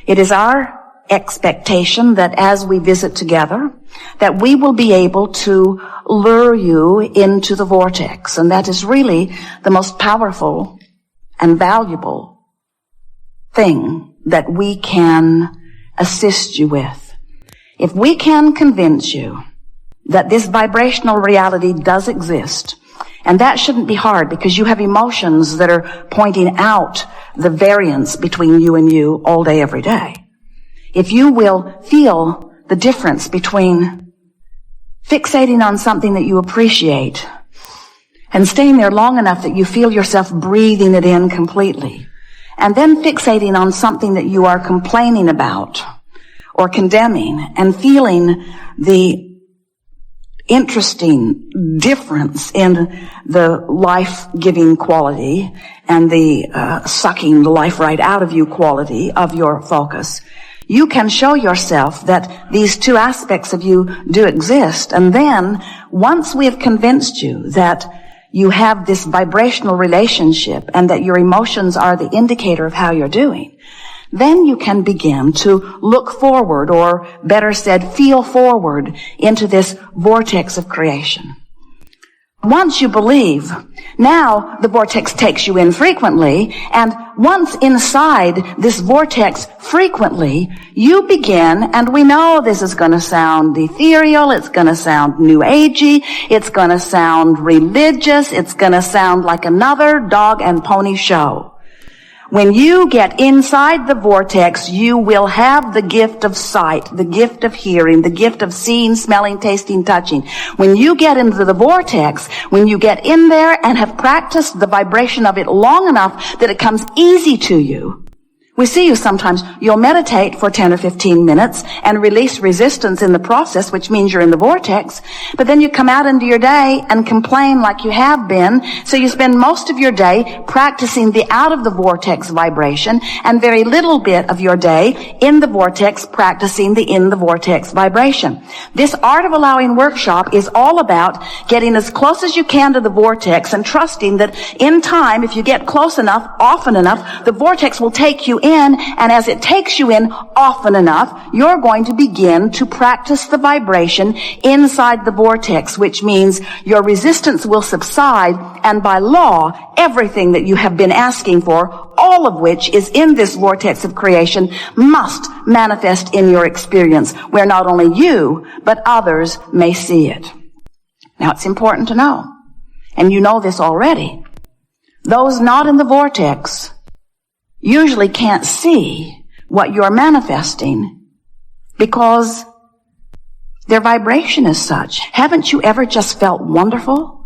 It is our expectation that as we visit together, that we will be able to lure you into the vortex. And that is really the most powerful and valuable thing that we can assist you with. If we can convince you that this vibrational reality does exist, and that shouldn't be hard because you have emotions that are pointing out the variance between you and you all day, every day. If you will feel the difference between fixating on something that you appreciate and staying there long enough that you feel yourself breathing it in completely, and then fixating on something that you are complaining about or condemning and feeling the interesting difference in the life-giving quality and the sucking the life right out of you quality of your focus, you can show yourself that these two aspects of you do exist. And then, once we have convinced you that you have this vibrational relationship and that your emotions are the indicator of how you're doing, then you can begin to look forward, or better said, feel forward into this vortex of creation. Once you believe, now the vortex takes you in frequently, and once inside this vortex frequently, you begin, and we know this is going to sound ethereal, it's going to sound new agey, it's going to sound religious, it's going to sound like another dog and pony show. When you get inside the vortex, you will have the gift of sight, the gift of hearing, the gift of seeing, smelling, tasting, touching. When you get into the vortex, when you get in there and have practiced the vibration of it long enough that it comes easy to you, we see you sometimes, you'll meditate for 10 or 15 minutes and release resistance in the process, which means you're in the vortex, but then you come out into your day and complain like you have been, so you spend most of your day practicing the out of the vortex vibration and very little bit of your day in the vortex practicing the in the vortex vibration. This Art of Allowing workshop is all about getting as close as you can to the vortex and trusting that in time, if you get close enough, often enough, the vortex will take you in, and as it takes you in often enough, you're going to begin to practice the vibration inside the vortex, which means your resistance will subside, and by law, everything that you have been asking for, all of which is in this vortex of creation, must manifest in your experience, where not only you, but others may see it. Now, it's important to know, and you know this already, those not in the vortex usually can't see what you're manifesting because their vibration is such. Haven't you ever just felt wonderful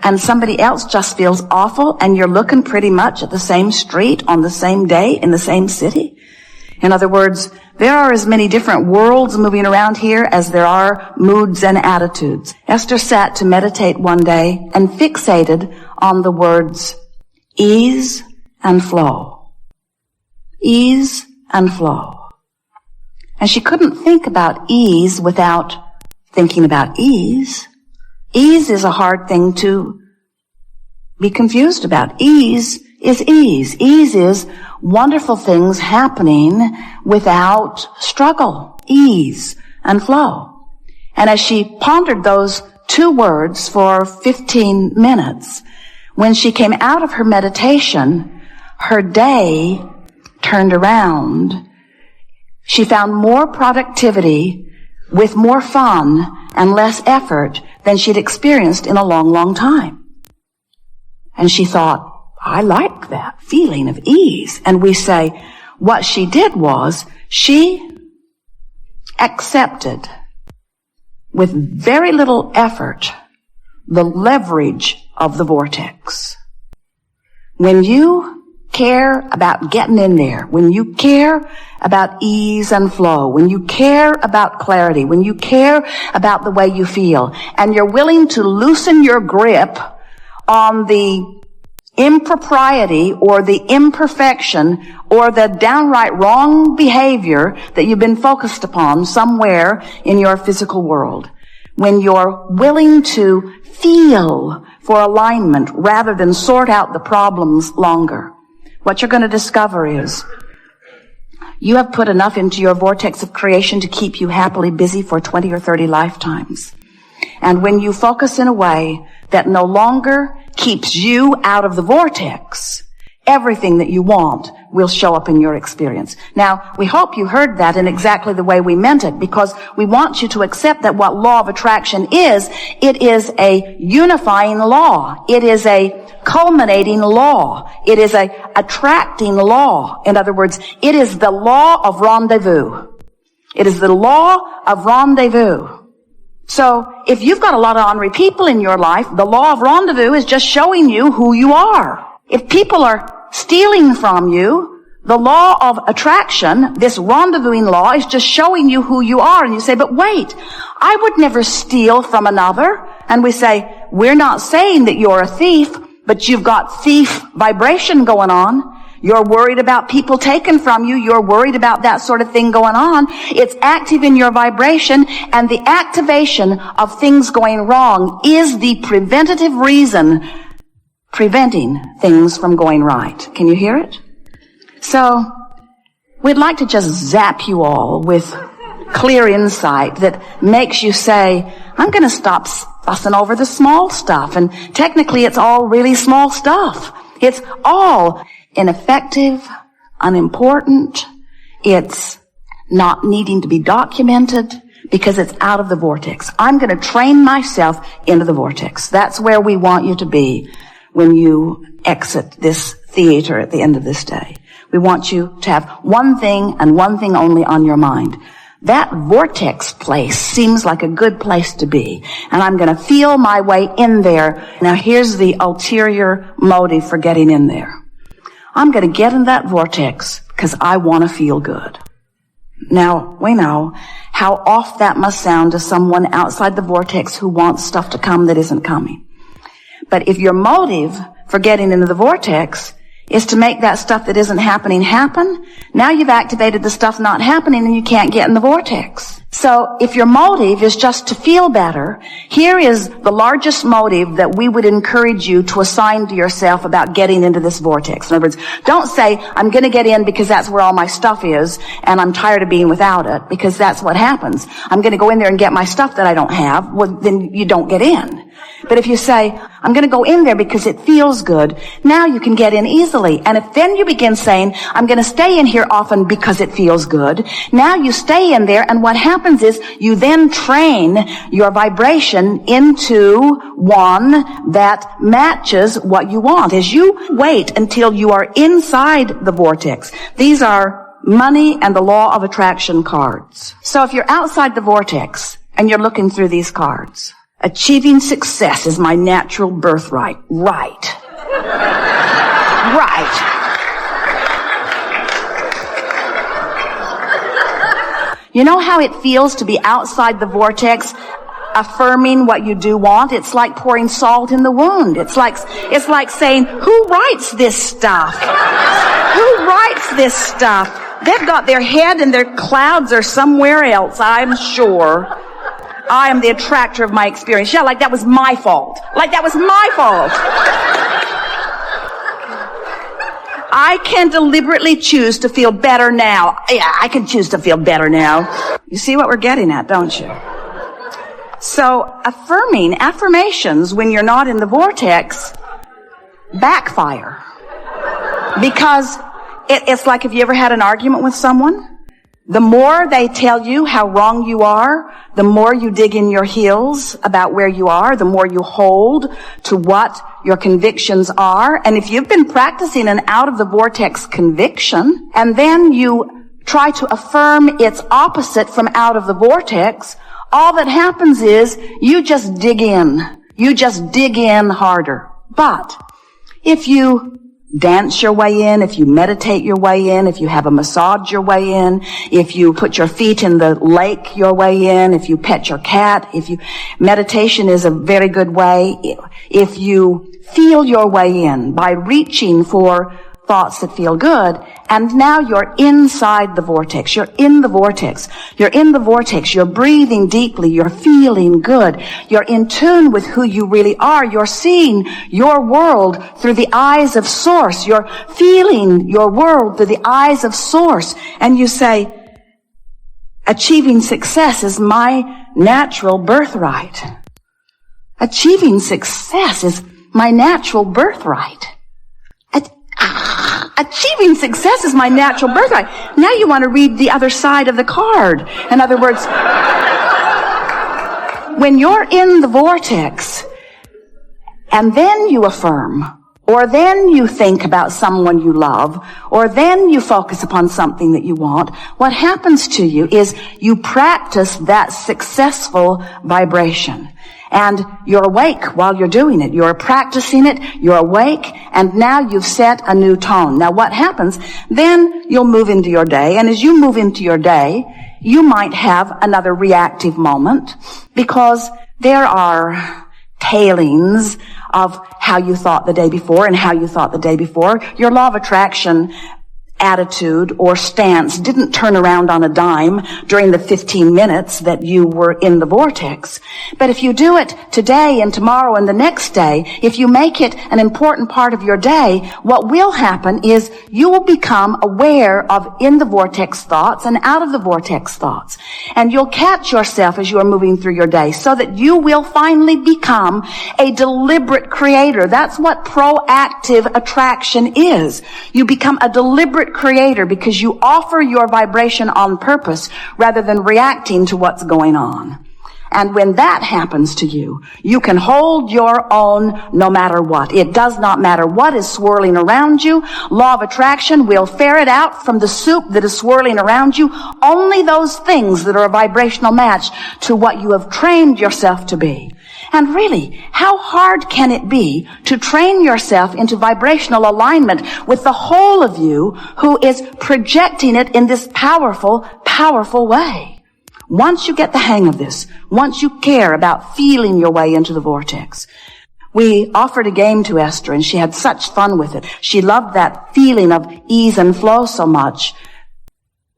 and somebody else just feels awful and you're looking pretty much at the same street on the same day in the same city? In other words, there are as many different worlds moving around here as there are moods and attitudes. Esther sat to meditate one day and fixated on the words ease and flow. Ease and flow. And she couldn't think about ease without thinking about ease. Ease is a hard thing to be confused about. Ease is ease. Ease is wonderful things happening without struggle. Ease and flow. And as she pondered those two words for 15 minutes, when she came out of her meditation, her day turned around. She found more productivity with more fun and less effort than she'd experienced in a long, long time. And she thought, I like that feeling of ease. And we say, what she did was she accepted with very little effort the leverage of the vortex. When you care about getting in there, when you care about ease and flow, when you care about clarity, when you care about the way you feel, and you're willing to loosen your grip on the impropriety or the imperfection or the downright wrong behavior that you've been focused upon somewhere in your physical world, when you're willing to feel for alignment rather than sort out the problems longer, what you're going to discover is You have put enough into your vortex of creation to keep you happily busy for 20 or 30 lifetimes. And when you focus in a way that no longer keeps you out of the vortex, everything that you want will show up in your experience. Now, we hope you heard that in exactly the way we meant it, because we want you to accept that what law of attraction is, it is a unifying law. It is a culminating law. It is a attracting law. In other words, it is the law of rendezvous. It is the law of rendezvous. So, if you've got a lot of ornery people in your life, the law of rendezvous is just showing you who you are. If people are stealing from you, the law of attraction, this rendezvousing law, is just showing you who you are. And you say, but wait, I would never steal from another. And we say, we're not saying that you're a thief, but you've got thief vibration going on. You're worried about people taken from you. You're worried about that sort of thing going on. It's active in your vibration, and the activation of things going wrong is the preventative reason preventing things from going right. Can you hear it? So, we'd like to just zap you all with clear insight that makes you say, I'm going to stop fussing over the small stuff. And technically, it's all really small stuff. It's all ineffective, unimportant. It's not needing to be documented because it's out of the vortex. I'm going to train myself into the vortex. That's where we want you to be when you exit this theater at the end of this day. We want you to have one thing and one thing only on your mind. That vortex place seems like a good place to be, and I'm going to feel my way in there. Now here's the ulterior motive for getting in there. I'm going to get in that vortex because I want to feel good. Now, we know how off that must sound to someone outside the vortex who wants stuff to come that isn't coming. But if your motive for getting into the vortex is to make that stuff that isn't happening happen, now you've activated the stuff not happening and you can't get in the vortex. So if your motive is just to feel better, here is the largest motive that we would encourage you to assign to yourself about getting into this vortex. In other words, don't say, I'm going to get in because that's where all my stuff is and I'm tired of being without it, because that's what happens. I'm going to go in there and get my stuff that I don't have. Well, then you don't get in. But if you say, I'm going to go in there because it feels good, now you can get in easily. And if then you begin saying, I'm going to stay in here often because it feels good, now you stay in there, and what happens is you then train your vibration into one that matches what you want. As you wait until you are inside the vortex, these are money and the law of attraction cards. So if you're outside the vortex and you're looking through these cards, achieving success is my natural birthright. Right. Right. You know how it feels to be outside the vortex, affirming what you do want? It's like pouring salt in the wound. It's like saying, who writes this stuff? Who writes this stuff? They've got their head and their clouds are somewhere else, I'm sure. I am the attractor of my experience. Yeah, like that was my fault. Like that was my fault. I can deliberately choose to feel better now. Yeah, I can choose to feel better now. You see what we're getting at, don't you? So, affirmations when you're not in the vortex backfire. Because it's like, have you ever had an argument with someone? The more they tell you how wrong you are, the more you dig in your heels about where you are, the more you hold to what your convictions are. And if you've been practicing an out-of-the-vortex conviction, and then you try to affirm its opposite from out of the vortex, all that happens is you just dig in. You just dig in harder. But if you dance your way in, if you meditate your way in, if you have a massage your way in, if you put your feet in the lake your way in, if you pet your cat, meditation is a very good way. If you feel your way in by reaching for thoughts that feel good, and now you're inside the vortex. You're in the vortex. You're in the vortex. You're breathing deeply. You're feeling good. You're in tune with who you really are. You're seeing your world through the eyes of Source. You're feeling your world through the eyes of Source. And you say, achieving success is my natural birthright. Achieving success is my natural birthright. Achieving success is my natural birthright. Now you want to read the other side of the card. In other words, when you're in the vortex, and then you affirm, or then you think about someone you love, or then you focus upon something that you want, what happens to you is you practice that successful vibration. And you're awake while you're doing it. You're practicing it. You're awake. And now you've set a new tone. Now what happens? Then you'll move into your day. And as you move into your day, you might have another reactive moment because there are tailings of how you thought the day before and how you thought the day before. Your law of attraction attitude or stance didn't turn around on a dime during the 15 minutes that you were in the vortex. But if you do it today and tomorrow and the next day, if you make it an important part of your day, what will happen is you will become aware of in the vortex thoughts and out of the vortex thoughts. And you'll catch yourself as you are moving through your day so that you will finally become a deliberate creator. That's what proactive attraction is. You become a deliberate creator because you offer your vibration on purpose rather than reacting to what's going on. And when that happens to you, you can hold your own no matter what. It does not matter what is swirling around you. Law of attraction will ferret out from the soup that is swirling around you only those things that are a vibrational match to what you have trained yourself to be. And really, how hard can it be to train yourself into vibrational alignment with the whole of you who is projecting it in this powerful, powerful way? Once you get the hang of this, once you care about feeling your way into the vortex, we offered a game to Esther and she had such fun with it. She loved that feeling of ease and flow so much.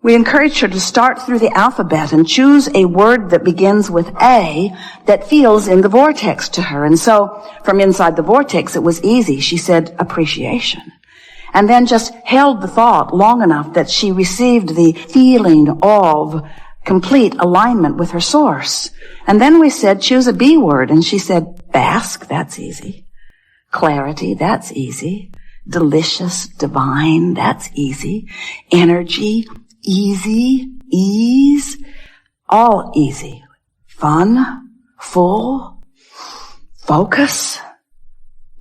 We encouraged her to start through the alphabet and choose a word that begins with A that feels in the vortex to her. And so from inside the vortex, it was easy. She said appreciation. And then just held the thought long enough that she received the feeling of complete alignment with her source. And then we said choose a B word. And she said bask, that's easy. Clarity, that's easy. Delicious, divine, that's easy. Energy, easy, ease, all easy. Fun, full, focus.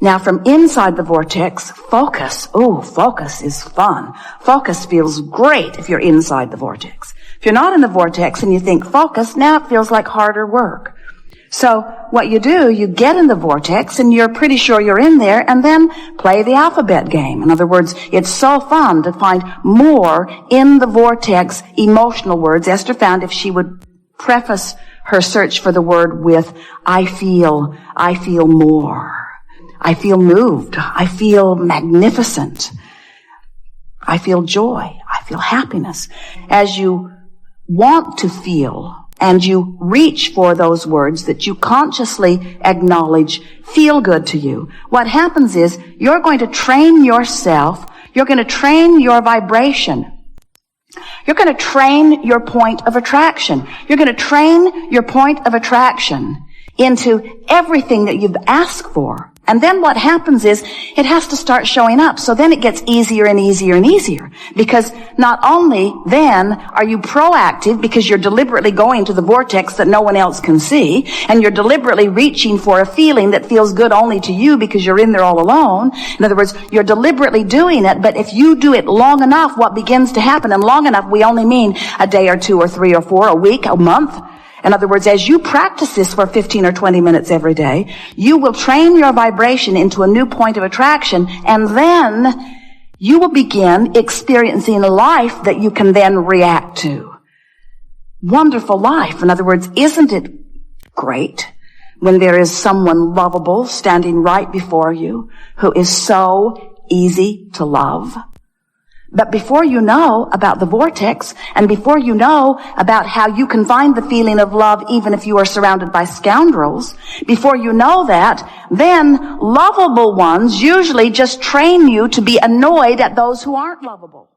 Now from inside the vortex, focus. Oh, focus is fun. Focus feels great if you're inside the vortex. If you're not in the vortex and you think focus, now it feels like harder work. So what you do, you get in the vortex and you're pretty sure you're in there and then play the alphabet game. In other words, it's so fun to find more in the vortex emotional words. Esther found if she would preface her search for the word with, I feel more. I feel moved. I feel magnificent. I feel joy. I feel happiness. As you want to feel and you reach for those words that you consciously acknowledge feel good to you, what happens is you're going to train yourself, you're going to train your vibration. You're going to train your point of attraction. You're going to train your point of attraction into everything that you've asked for. And then what happens is it has to start showing up. So then it gets easier and easier and easier. Because not only then are you proactive because you're deliberately going to the vortex that no one else can see, and you're deliberately reaching for a feeling that feels good only to you because you're in there all alone. In other words, you're deliberately doing it, but if you do it long enough, what begins to happen, and long enough, we only mean a day or two or three or four, a week, a month. In other words, as you practice this for 15 or 20 minutes every day, you will train your vibration into a new point of attraction, and then you will begin experiencing a life that you can then react to. Wonderful life. In other words, isn't it great when there is someone lovable standing right before you who is so easy to love. But before you know about the vortex, and before you know about how you can find the feeling of love even if you are surrounded by scoundrels, before you know that, then lovable ones usually just train you to be annoyed at those who aren't lovable.